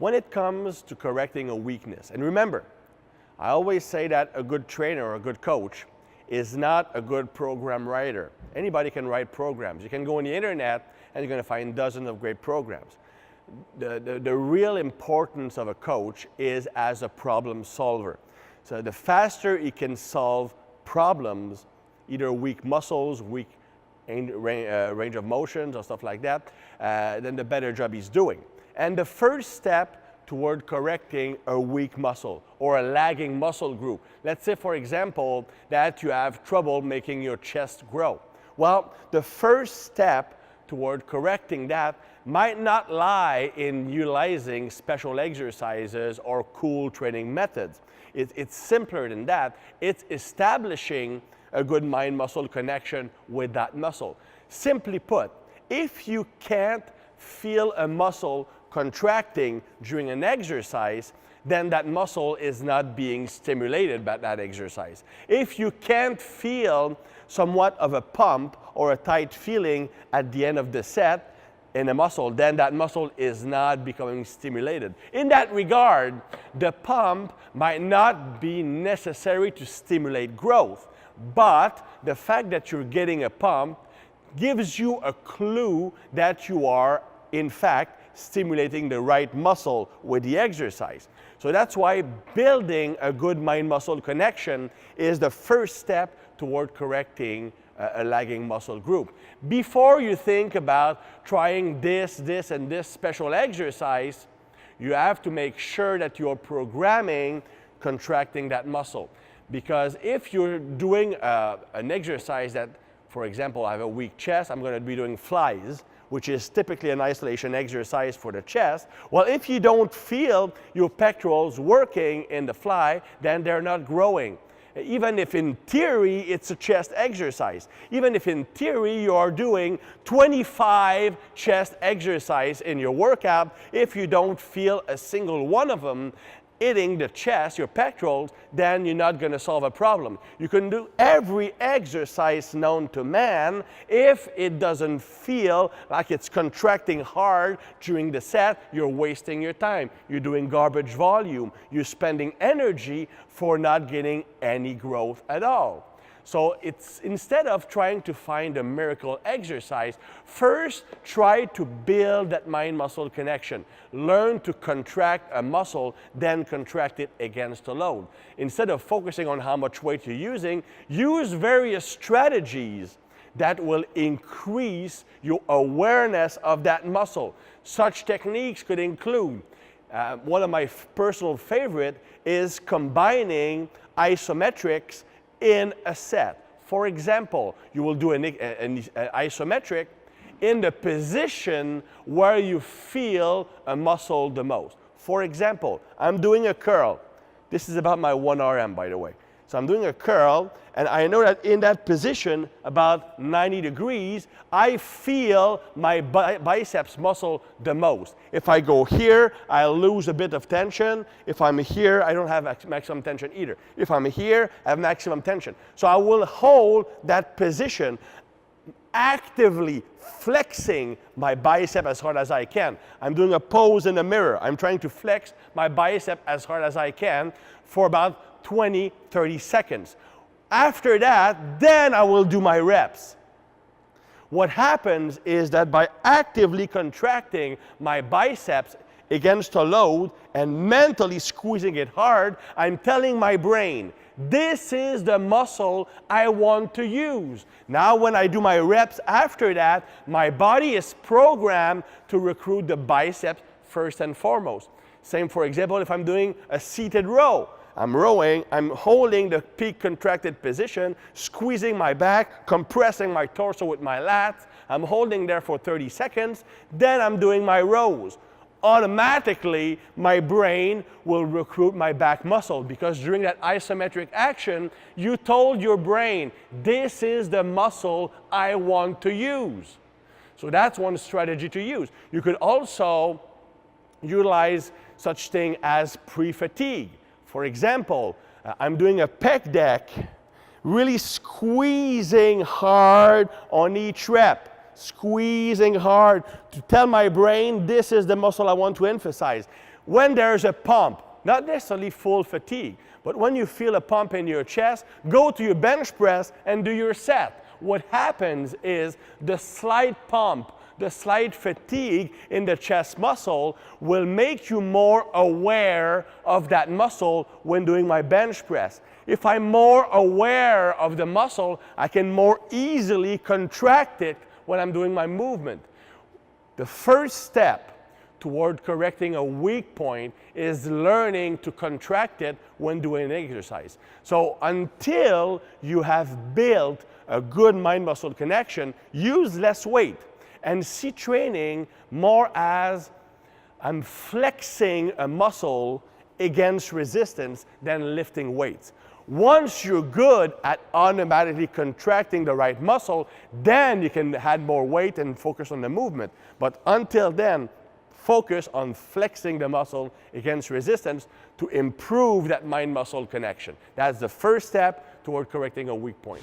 when it comes to correcting a weakness. And remember, I always say that a good trainer or a good coach is not a good program writer. Anybody can write programs. You can go on the internet and you're going to find dozens of great programs. The real importance of a coach is as a problem solver. So the faster he can solve problems, either weak muscles, weak range of motions or stuff like that, then the better job he's doing. And the first step toward correcting a weak muscle or a lagging muscle group. Let's say, for example, that you have trouble making your chest grow. Well, the first step toward correcting that might not lie in utilizing special exercises or cool training methods. It's simpler than that. It's establishing a good mind-muscle connection with that muscle. Simply put, if you can't feel a muscle contracting during an exercise, then that muscle is not being stimulated by that exercise. If you can't feel somewhat of a pump or a tight feeling at the end of the set in a muscle, then that muscle is not becoming stimulated. In that regard, the pump might not be necessary to stimulate growth, but the fact that you're getting a pump gives you a clue that you are, in fact, stimulating the right muscle with the exercise. So that's why building a good mind-muscle connection is the first step toward correcting a lagging muscle group. Before you think about trying this, and this special exercise, you have to make sure that you're programming contracting that muscle. Because if you're doing an exercise that, for example, I have a weak chest, I'm going to be doing flies, which is typically an isolation exercise for the chest. Well, if you don't feel your pectorals working in the fly, then they're not growing. Even if in theory it's a chest exercise, even if in theory you are doing 25 chest exercises in your workout, if you don't feel a single one of them hitting the chest, your pectorals, then you're not going to solve a problem. You can do every exercise known to man. If it doesn't feel like it's contracting hard during the set, you're wasting your time. You're doing garbage volume. You're spending energy for not getting any growth at all. So it's, instead of trying to find a miracle exercise, first try to build that mind-muscle connection. Learn to contract a muscle, then contract it against a load. Instead of focusing on how much weight you're using, use various strategies that will increase your awareness of that muscle. Such techniques could include, one of my personal favorite is combining isometrics in a set. For example, you will do an isometric in the position where you feel a muscle the most. For example, I'm doing a curl. This is about my 1RM, by the way. So I'm doing a curl, and I know that in that position, about 90 degrees, I feel my biceps muscle the most. If I go here, I lose a bit of tension. If I'm here, I don't have maximum tension either. If I'm here, I have maximum tension. So I will hold that position, actively flexing my bicep as hard as I can. I'm doing a pose in the mirror. I'm trying to flex my bicep as hard as I can for about 20, 30 seconds. After that, then I will do my reps. What happens is that by actively contracting my biceps against a load and mentally squeezing it hard, I'm telling my brain, this is the muscle I want to use. Now when I do my reps after that, my body is programmed to recruit the biceps first and foremost. Same, for example, if I'm doing a seated row. I'm rowing, I'm holding the peak contracted position, squeezing my back, compressing my torso with my lats. I'm holding there for 30 seconds. Then I'm doing my rows. Automatically, my brain will recruit my back muscle because during that isometric action, you told your brain, this is the muscle I want to use. So that's one strategy to use. You could also utilize such thing as pre-fatigue. For example, I'm doing a pec deck, really squeezing hard on each rep, squeezing hard to tell my brain this is the muscle I want to emphasize. when there's a pump, not necessarily full fatigue, but when you feel a pump in your chest, go to your bench press and do your set. What happens is the slight pump, the slight fatigue in the chest muscle will make you more aware of that muscle when doing my bench press. If I'm more aware of the muscle, I can more easily contract it when I'm doing my movement. The first step toward correcting a weak point is learning to contract it when doing an exercise. So until you have built a good mind-muscle connection, use less weight and see training more as I'm flexing a muscle against resistance than lifting weights. Once you're good at automatically contracting the right muscle, then you can add more weight and focus on the movement. But until then, focus on flexing the muscle against resistance to improve that mind-muscle connection. That's the first step toward correcting a weak point.